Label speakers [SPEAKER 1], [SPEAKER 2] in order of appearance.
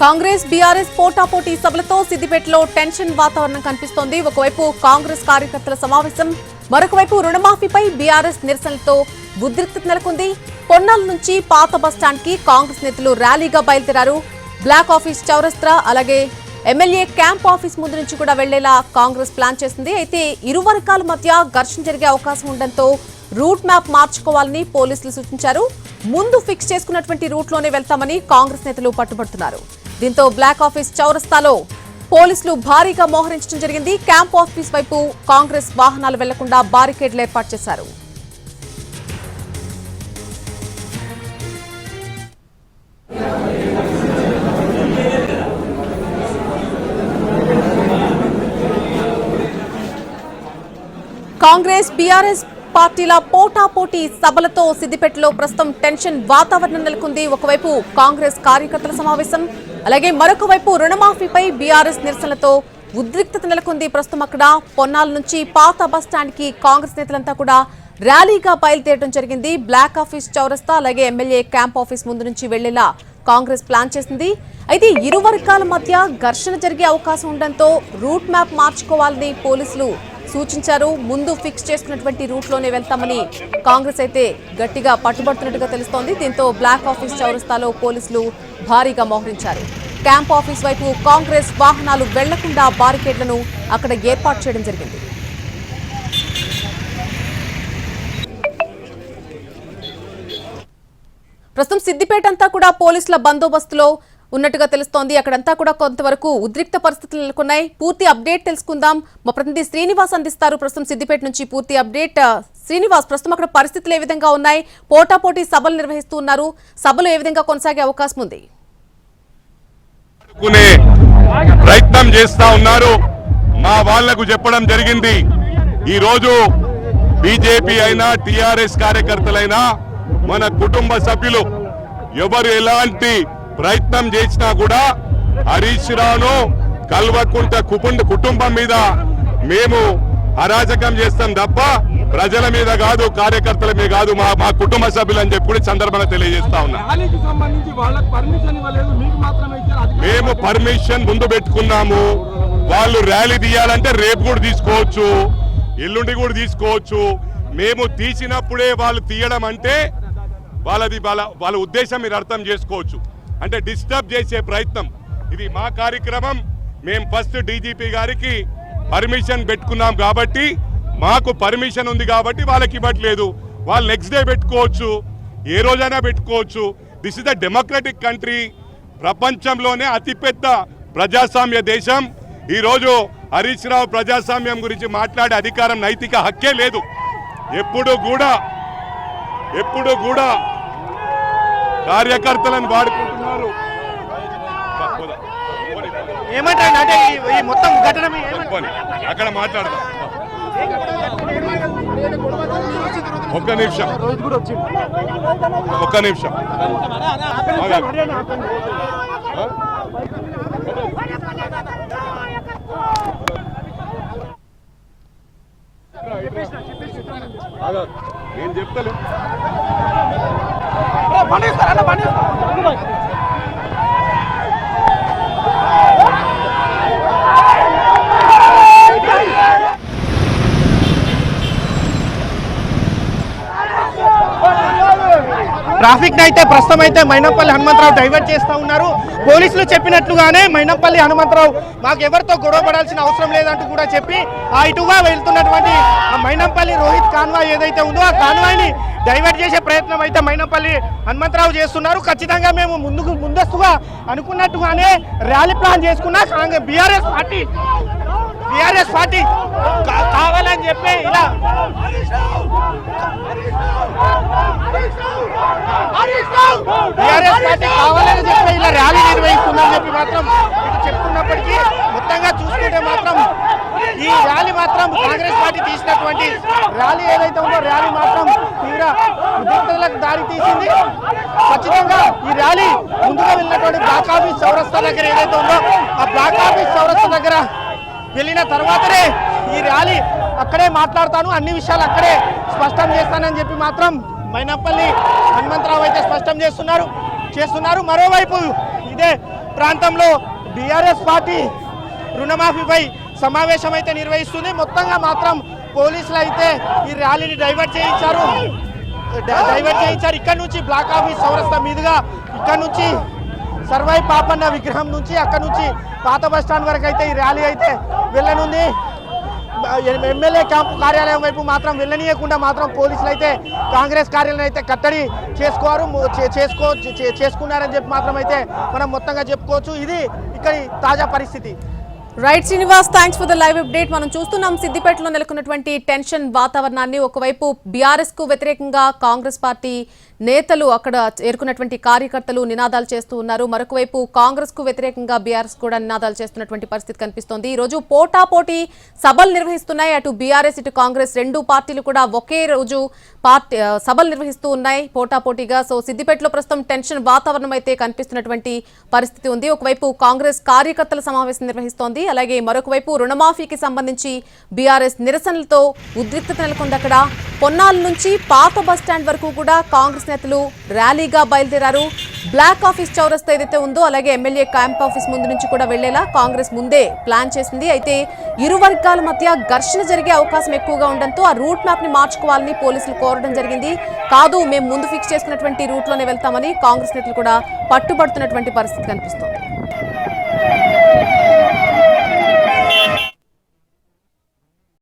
[SPEAKER 1] Congress BRS పోటాపోటీ సభలతో సిద్దిపేటలో tension వాతావరణం కనిపిస్తోంది. ఒకవైపు కాంగ్రెస్ కార్యకర్తల సమావేశం, మరొకవైపు రుణమాఫీపై బీఆర్ఎస్ నిరసనలతో ఉద్రిక్తత నెలకొంది. పొన్నాల నుంచి పాత బస్టాండ్ కి కాంగ్రెస్ నేతలు ర్యాలీగా బయలుదేరారు. బ్లాక్ ఆఫీస్ చౌరస్తా అలాగే ఎమ్మెల్యే క్యాంప్ ఆఫీస్ ముందు నుంచి కూడా వెళ్లేలా కాంగ్రెస్ ప్లాన్ చేసింది. అయితే ఇరు వర్గాల మధ్య ఘర్షణ జరిగే అవకాశం ఉండడంతో రూట్ మ్యాప్ మార్చుకోవాలని పోలీసులు సూచించారు. ముందు ఫిక్స్ చేసుకున్నటువంటి రూట్ లోనే వెళ్తామని కాంగ్రెస్ నేతలు పట్టుబడుతున్నారు. దీంతో బ్లాక్ ఆఫీస్ చౌరస్తాలో పోలీసులు భారీగా మోహరించడం జరిగింది. క్యాంప్ ఆఫీస్ వైపు కాంగ్రెస్ వాహనాలు వెళ్లకుండా బారికేడ్లు ఏర్పాటు చేశారు. కాంగ్రెస్ బీఆర్ఎస్ పార్టీల పోటాపోటీ సభలతో సిద్దిపేటలో ప్రస్తుతం టెన్షన్ వాతావరణం నెలకొంది. ఒకవైపు కాంగ్రెస్ కార్యకర్తల సమావేశం, అలాగే మరొక వైపు రుణమాఫీపై బీఆర్ఎస్ నిరసనలతో ఉద్రిక్తత నెలకొంది. ప్రస్తుతం అక్కడ పొన్నాల నుంచి పాత బస్టాండ్ కి కాంగ్రెస్ నేతలంతా కూడా ర్యాలీగా బయలుదేరడం జరిగింది. బ్లాక్ ఆఫీస్ చౌరస్తా అలాగే ఎమ్మెల్యే క్యాంప్ ఆఫీస్ ముందు నుంచి వెళ్లేలా కాంగ్రెస్ ప్లాన్ చేసింది. అయితే ఇరు వర్గాల మధ్య ఘర్షణ జరిగే అవకాశం ఉండడంతో రూట్ మ్యాప్ మార్చుకోవాలని పోలీసులు సూచించారు. ముందు ఫిక్స్ చేసుకున్నటువంటి రూట్ లోనే వెళ్తామని కాంగ్రెస్ అయితే గట్టిగా పట్టుబడుతున్నట్టుగా తెలుస్తోంది. దీంతో బ్లాక్ ఆఫీస్ చౌరస్తాలో పోలీసులు భారీగా మోహరించారు. క్యాంప్ ఆఫీస్ వైపు కాంగ్రెస్ వాహనాలు వెళ్లకుండా బారికేడ్లను అక్కడ ఏర్పాటు చేయడం జరిగింది. ప్రస్తుతం సిద్దిపేట అంతా కూడా పోలీసుల బందోబస్తులో ఉన్నట్టుగా తెలుస్తోంది. అక్కడంతా కూడా కొంతవరకు ఉద్రిక్త పరిస్థితులు నెలకొన్నాయి. పూర్తి అప్డేట్ తెలుసుకుందాం. మా ప్రతినిధి శ్రీనివాస్ అందిస్తారు ప్రస్తుతం సిద్దిపేట నుంచి పూర్తి అప్డేట్. శ్రీనివాస్, ప్రస్తుతం అక్కడ పరిస్థితులు ఏ విధంగా ఉన్నాయి? పోటాపోటీ సభలు నిర్వహిస్తూ ఉన్నారు, సభలు ఏ విధంగా కొనసాగే అవకాశం ఉంది?
[SPEAKER 2] ప్రయత్నం చేస్తా ఉన్నారు. మా వాళ్లకు చెప్పడం జరిగింది, ఈ రోజు బీజేపీ అయినా టిఆర్ఎస్ కార్యకర్తలైనా మన కుటుంబ సభ్యులు ఎవరు ఎలాంటి ప్రయత్నం చేసినా కూడా హరీష్ రావును కల్వకుంట కుటుంబం మీద మేము అరాజకం చేస్తాం తప్ప ప్రజల మీద కాదు, కార్యకర్తల మీద కాదు, మా కుటుంబ సభ్యులు అని చెప్పి సందర్భంగా తెలియజేస్తా ఉన్నా. మేము పర్మిషన్ ముందు పెట్టుకున్నాము. వాళ్ళు ర్యాలీ తీయాలంటే రేపు కూడా తీసుకోవచ్చు, ఎల్లుండి కూడా తీసుకోవచ్చు. మేము తీసినప్పుడే వాళ్ళు తీయడం అంటే వాళ్ళ ఉద్దేశం మీరు అర్థం చేసుకోవచ్చు. అంటే డిస్టర్బ్ చేసే ప్రయత్నం. ఇది మా కార్యక్రమం. మేము ఫస్ట్ డీజీపీ గారికి పర్మిషన్ పెట్టుకున్నాం కాబట్టి, మాకు పర్మిషన్ ఉంది కాబట్టి వాళ్ళకి ఇవ్వట్లేదు. వాళ్ళు నెక్స్ట్ డే పెట్టుకోవచ్చు, ఏ రోజైనా పెట్టుకోవచ్చు. This is the democratic country. ప్రపంచంలోనే అతిపెద్ద ప్రజాస్వామ్య దేశం. ఈరోజు హరీష్ రావు ప్రజాస్వామ్యం గురించి మాట్లాడే అధికారం, నైతిక హక్కే లేదు. ఎప్పుడు కూడా కార్యకర్తలను వాడుకుంటున్నారు. అక్కడ మాట్లాడదాం. ఒక్క నిమిషం. నేను చెప్తాను.
[SPEAKER 3] ట్రాఫిక్ అయితే ప్రస్తుతం అయితే మైనంపల్లి హనుమంతరావు డైవర్ట్ చేస్తూ ఉన్నారు. పోలీసులు చెప్పినట్లుగానే మైనంపల్లి హనుమంతరావు మాకు ఎవరితో గొడవ పడాల్సిన అవసరం లేదంటూ కూడా చెప్పి ఇటుగా వెళ్తున్నటువంటి మైనంపల్లి రోహిత్ కాన్వాయ్ ఏదైతే ఉందో ఆ కాన్వాయ్ని డైవర్ట్ చేసే ప్రయత్నం అయితే మైనంపల్లి హనుమంతరావు చేస్తున్నారు. ఖచ్చితంగా మేము ముందస్తుగా అనుకున్నట్టుగానే ర్యాలీ ప్లాన్ చేసుకున్నా బీఆర్ఎస్ పార్టీ కావాలని చెప్పి ఇలా బీఆర్ఎస్ పార్టీ కావాలని చెప్పి ఇలా ర్యాలీ నిర్వహిస్తుందని చెప్పి మాత్రం ఇటు చెప్తున్నప్పటికీ మొత్తంగా చూసుకుంటే మాత్రం ఈ ర్యాలీ మాత్రం కాంగ్రెస్ పార్టీ తీసినటువంటి ర్యాలీ ఏదైతే ఉందో ర్యాలీ మాత్రం తీవ్ర ఉద్రిక్తతలకు దారి తీసింది. ఖచ్చితంగా ఈ ర్యాలీ ముందుగా వెళ్ళినటువంటి బ్లాక్ ఆఫీస్ చౌరస్తా దగ్గర ఏదైతే ఉందో ఆ బ్లాక్ ఆఫీస్ చౌరస్తా దగ్గర వెళ్ళిన తర్వాతనే ఈ ర్యాలీ అక్కడే మాట్లాడతాను, అన్ని విషయాలు అక్కడే స్పష్టం చేస్తానని చెప్పి మాత్రం మైనంపల్లి హనుమంతరావు అయితే స్పష్టం చేస్తున్నారు. మరోవైపు ఇదే ప్రాంతంలో బీఆర్ఎస్ పార్టీ రుణమాఫీపై సమావేశం అయితే నిర్వహిస్తుంది. మొత్తంగా మాత్రం పోలీసులు అయితే ఈ ర్యాలీని డైవర్ట్ చేయించారు. ఇక్కడ నుంచి బ్లాక్ ఆఫీస్ చౌరస్తా మీదుగా ఇక్కడ నుంచి సర్వై పాపన్న విగ్రహం నుంచి అక్కడ నుంచి పాత బస్టాండ్ వరకు అయితే ఈ ర్యాలీ అయితే వెళ్ళనుంది. ఎమ్మెల్యే క్యాంపు కార్యాలయం వైపు మాత్రం వెళ్ళనీయకుండా మాత్రం పోలీసులు అయితే కాంగ్రెస్ కార్యాలయం అయితే కట్టడి చేసుకున్నారని చెప్పి మాత్రం అయితే మనం మొత్తంగా చెప్పుకోవచ్చు. ఇది ఇక్కడి తాజా పరిస్థితి.
[SPEAKER 1] Right Srinivas, thanks for the live update. మనం చూస్తున్నాం సిద్దిపేటలో నెలకొన్నటువంటి టెన్షన్ వాతావరణాన్ని. ఒకవైపు బీఆర్ఎస్ కు వ్యతిరేకంగా కాంగ్రెస్ పార్టీ నేతలు అక్కడ చేరుకున్నటువంటి కార్యకర్తలు నినాదాలు చేస్తూ ఉన్నారు. మరొక వైపు కాంగ్రెస్ కు వ్యతిరేకంగా బీఆర్ఎస్ కూడా నినాదాలు చేస్తున్నటువంటి పరిస్థితి కనిపిస్తోంది. ఈ రోజు పోటాపోటీ సభలు నిర్వహిస్తున్నాయి. అటు బీఆర్ఎస్ ఇటు కాంగ్రెస్ రెండు పార్టీలు కూడా ఒకే రోజు సభలు నిర్వహిస్తూ ఉన్నాయి పోటాపోటీగా. సో సిద్దిపేటలో ప్రస్తుతం టెన్షన్ వాతావరణం అయితే కనిపిస్తున్నటువంటి పరిస్థితి ఉంది. ఒకవైపు కాంగ్రెస్ కార్యకర్తల సమావేశం నిర్వహిస్తోంది. అలాగే మరొక వైపు రుణమాఫీకి సంబంధించి బీఆర్ఎస్ నిరసనలతో ఉద్రిక్తత నెలకొంది. అక్కడ పొన్నాల నుంచి పాత బస్టాండ్ వరకు కూడా కాంగ్రెస్ నేతలు ర్యాలీగా బయలుదేరారు. బ్లాక్ ఆఫీస్ చౌరస్తా ఏదైతే ఉందో అలాగే ఎమ్మెల్యే క్యాంప్ ఆఫీస్ ముందు నుంచి కూడా వెళ్లేలా కాంగ్రెస్ ముందే ప్లాన్ చేసింది. అయితే ఇరు వర్గాల మధ్య ఘర్షణ జరిగే అవకాశం ఎక్కువగా ఉండడంతో ఆ రూట్ మ్యాప్ ని మార్చుకోవాలని పోలీసులు కోరడం జరిగింది. కాదు, మేము ముందు ఫిక్స్ చేసుకున్నటువంటి రూట్ లోనే వెళ్తామని కాంగ్రెస్ నేతలు కూడా పట్టుబడుతున్నటువంటి పరిస్థితి కనిపిస్తోంది.